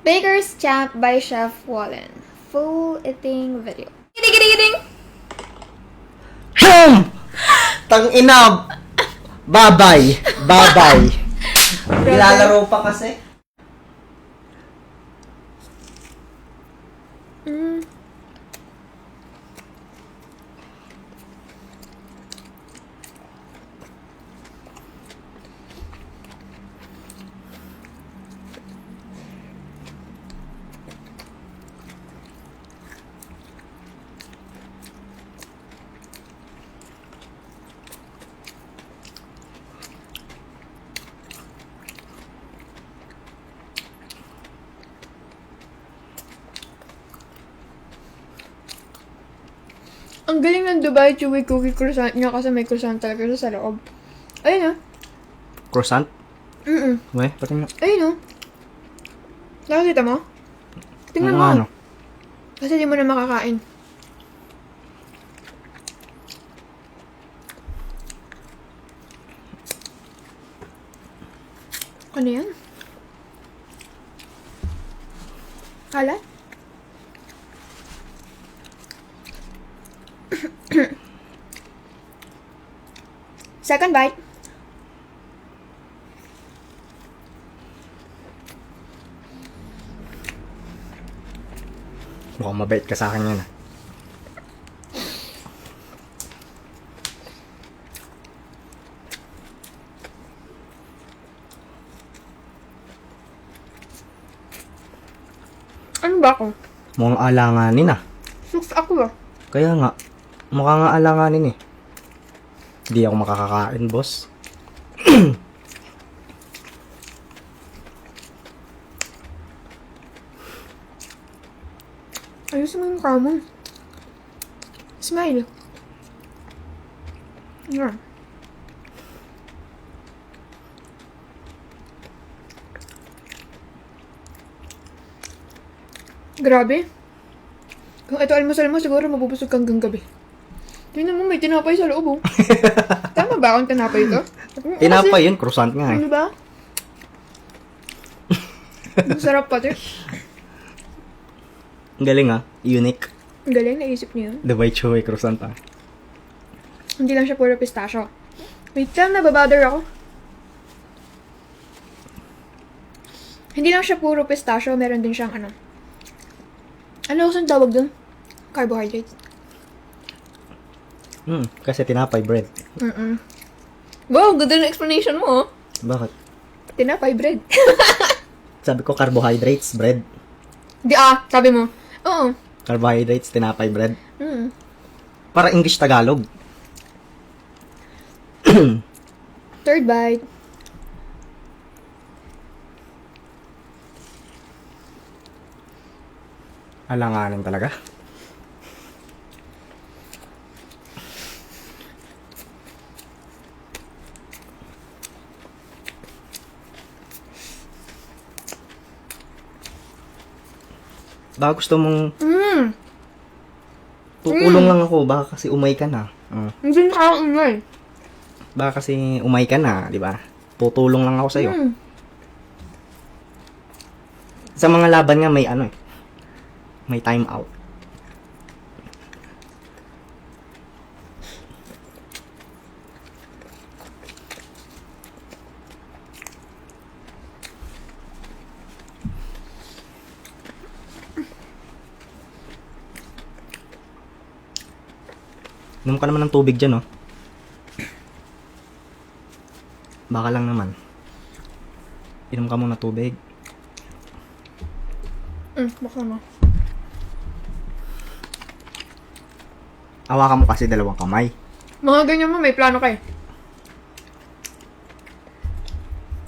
Baker's Champ by Chef Wallen. Full eating video. Gidding! Tang ina! Babay! Nilalaro pa kasi. Ang galing ng Dubai Chewy Cookie Croissant niya kasi may croissant talaga siya sa loob. Ayun ah. Croissant? Weh, pati nga. Ayun ah. Nakakita mo? Tingnan mo. Ano? Kasi di mo na makakain. Ano yan? Kalat? Second bite. Mukhang mabait ka sa akin yan ah. Ano ba ako? Mukhang alanganin ah. Suks ako ah. Kaya nga, mukha nga alanganin eh. Hindi ako makakakain, boss. Ayos mo yung mukha mo. Smile. Yeah. Grabe. Kung ito almusal mo, siguro mabubusog kang hanggang gabi. Tingnan mo, may tinapay sa loob oh. Tama ba akong tinapay ito? Tinapay yun, croissant nga eh. Ano ba? Ang sarap pati. Ang galing ah, unique. Ang galing, naisip niyo yun. Dubai Chewy croissant ah. Hindi lang siya puro pistachio. Wait lang, nababother ako. Hindi lang siya puro pistachio, meron din siyang ano. Ano kasi ang tawag dun? Carbohydrates. Kasi tinapay bread. Wow, ganda na explanation mo oh. Bakit? Tinapay bread. Sabi ko carbohydrates, bread. Di sabi mo. Oo. Carbohydrates, tinapay bread. Para English Tagalog. Third bite. Alanganin talaga. Baka gusto mong tutulong lang ako, baka kasi umay ka na. Hindi nakakaingay. Baka kasi umay ka na, di ba? Tutulong lang ako sa'yo. Sa mga laban nga may ano eh. May time out. Inom ka naman ng tubig dyan, oh. Baka lang naman. Inom ka muna tubig. Baka mo. Hawakan mo kasi dalawang kamay. Mga ganyan mo, may plano kayo.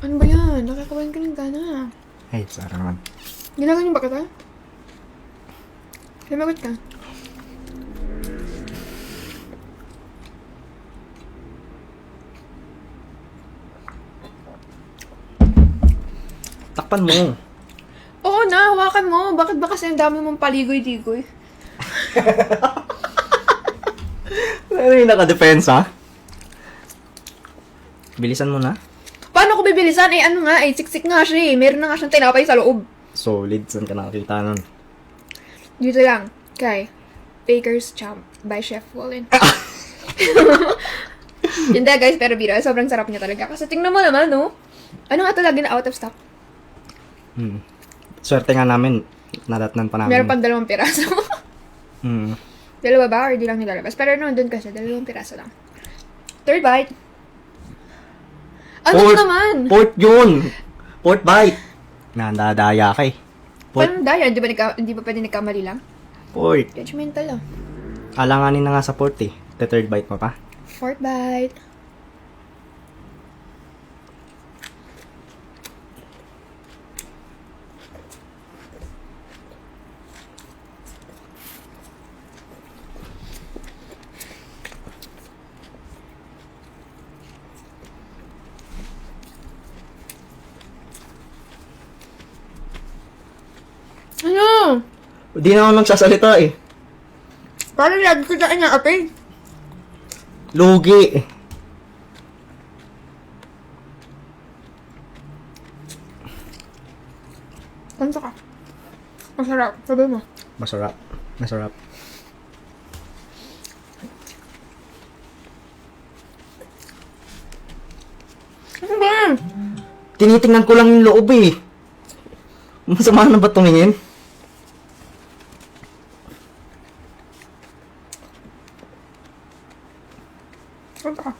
Ano ba yan? Nakakawain ka ng gana. Ay, sarang naman. Ginaganyan ba kita? Lumagot ka. Takpan mo. Oo na, hawakan mo. Bakit ba kasi ang dami mong paligoy-ligoy? Ano yung nakadepensa? Bilisan mo na. Paano ko bibilisan? Eh ano nga, siksik nga siya eh. Meron na nga siyang tinapay sa loob. Solid. Saan ka nakakita nun? Dito lang, kay Baker's Champ by Chef Wallen. Hindi guys, pero biro, sobrang sarap niya talaga. Kasi tingnan mo naman, no? Ano nga ito lagi na out of stock? Swerte nga namin. Nadatnan pa namin. Meron pang 2 piraso. Mm. 2 ba? Or di lang nilalabas? Pero nandun kasi, 2 piraso lang. Third bite. Ano naman? Port yun! Port bite! Nandadaya ka eh. Port. Paano dahil? Di ba pwede nagkamali lang? Port. Judgmental ah. Alanganin na nga sa port eh. The third bite mo pa. Fourth bite. Ano? Di na ako nagsasalita eh. Parang lagi ko daan niya, ape. Lugi. Kansa ka. Masarap. Sabi mo. Masarap. Masarap. Ano ba? Tinitingnan ko lang yung loob eh. Masama na ba tumingin? Kansa ka.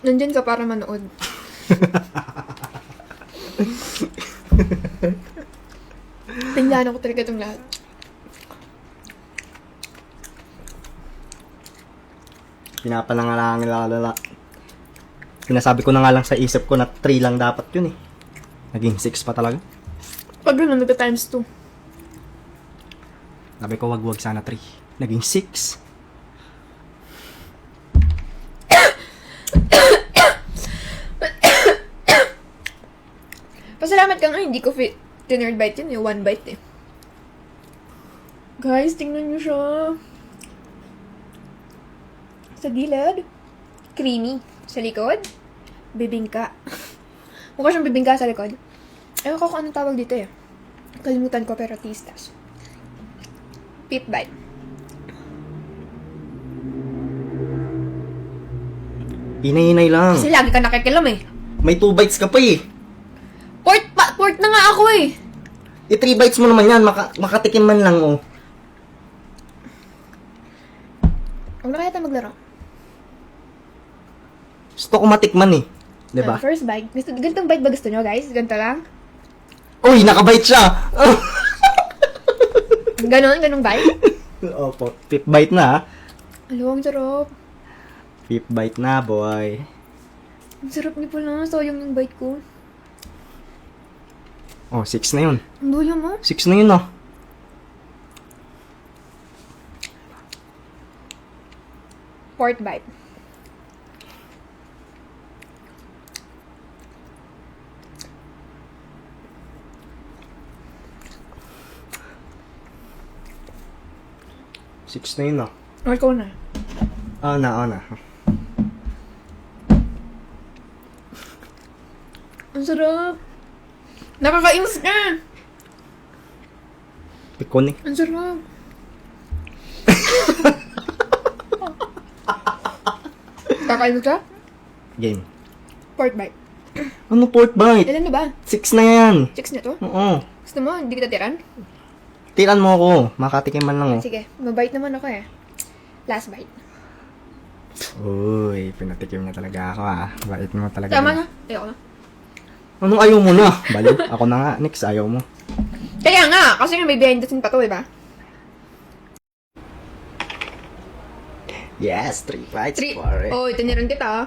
Nandyan ka para manood. Tingnan ko talaga itong lahat. Pinapanangalangan lalala. Sinasabi ko na nga lang sa isip ko na 3 lang dapat yun eh. Naging 6 pa talaga. Pag ganun, nagka-times 2. Sabi ko wag sana 3. Naging 6. Pasalamat ka nga, hindi ko fit. Dinner bite yun, yung 1 bite eh. Guys, tingnan nyo siya. Sa gilid. Creamy. Sa likod. Bibingka. Mukha siyang bibingka sa likod. Ewan ko kung anong tawag dito eh. Kalimutan ko pero tistas. Pit bite. Inay-inay lang. Kasi lagi ka nakikilam eh. May 2 bites ka pa eh. Port na nga ako eh. 3 bites mo naman yan. Makatikim man lang oh. Huwag na kaya tayo maglaro. Gusto ko matikman eh. Diba? First bite. Ganitong bite ba gusto nyo guys? Ganito lang? Uy, nakabite siya! Ganong bite? Opo, 5th bite na ha. Alo, ang sarap. 5th bite na, boy. Ang sarap niyo pala. Sayang yung bite ko. Oh, 6 na yun. Ang dulo mo? 6 na yun ah. Fourth bite. Six na yun ah. Ikaw na. Oh na. Ang sarap. Nakakainis ka. Pikon eh. Ang sarap. Kakainis ka? Game. Fourth bite. Ano 4th bite? Ilan na ba? 6 na yan. 6 na to? Oo. Gusto mo? Hindi kita tiran? Tiran mo ako. Makatikiman lang oh. Sige. Mabite naman ako eh. Last bite. Uy, pinatikim niya talaga ako ah. Bait mo talaga. Tama yun. na. Ayoko na. Anong ayaw mo na? Baliw. Ako na nga. Next, ayaw mo. Kaya nga. Kasi nga may behind the scene pa to, diba? Yes, 3 bites. 3. Pare. Oh, tiniran kita ah.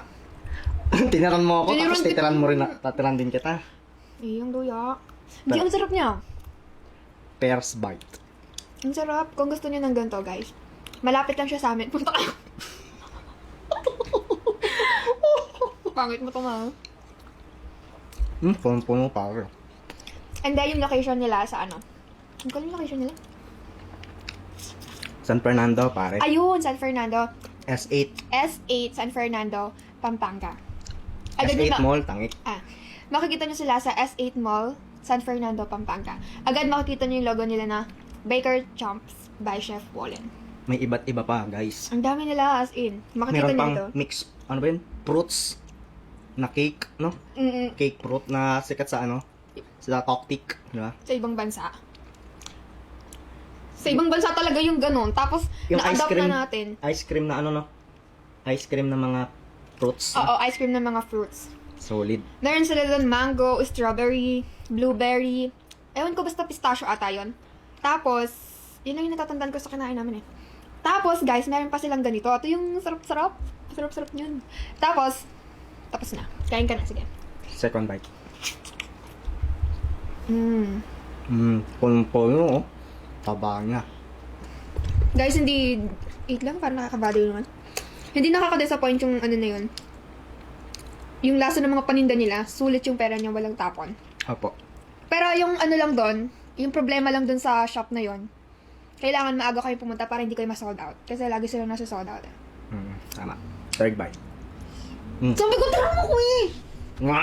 Tiniran mo ako, Tiniran tapos kita. titiran mo rin, tatiran din kita. Eh, ang luya. Hindi, ang sarap niya. First bite. Ang sarap. Kung gusto niyo ng ganito, guys. Malapit lang siya sa amin. Punta kayo. pangit mo tumawa. Punong-puno pare. And then, yung location nila sa ano? Ang yung location nila? San Fernando pare. Ayun, San Fernando. S8. S8, San Fernando, Pampanga. Agad S8 nyo Mall, Tangik. makikita nyo sila sa S8 Mall, San Fernando, Pampanga. Agad makikita nyo yung logo nila na Baker Chomps by Chef Wallen. May iba't iba pa, guys. Ang dami nila, as in. Makikita Meron nyo pang ito. mix, ano ba yun? Fruits na cake, no? Mm-mm. Cake fruit na sikat sa ano? Sa Toktik, di ba? Sa ibang bansa. Sa ibang bansa talaga yung ganun. Tapos, Yung ice na-adapt cream, na natin. ice cream na ano, no? Ice cream na mga fruits. Oo, ice cream ng mga fruits. Solid. Meron sila doon mango, strawberry, blueberry. Ewan ko, basta pistachio ata yun. Tapos, yun lang yung natatandaan ko sa kinain namin eh. Tapos, guys, meron pa silang ganito. Ito yung sarap-sarap. Sarap-sarap yun. Tapos na. Kain ka na, sige. Second bite. Punong-puno, oh. Taba niya. Guys, hindi... Eat lang, parang nakakabado naman. Hindi nakaka-disappoint yung ano na yun. Yung lasa ng mga paninda nila, sulit yung pera niya, walang tapon. Opo. Pero yung ano lang doon, yung problema lang doon sa shop na yon, kailangan maaga kayo pumunta para hindi kayo ma-sold out. Kasi lagi sila nasa sold out. Tama. Third bite. Sabi ko, tara mo ko eh! Nga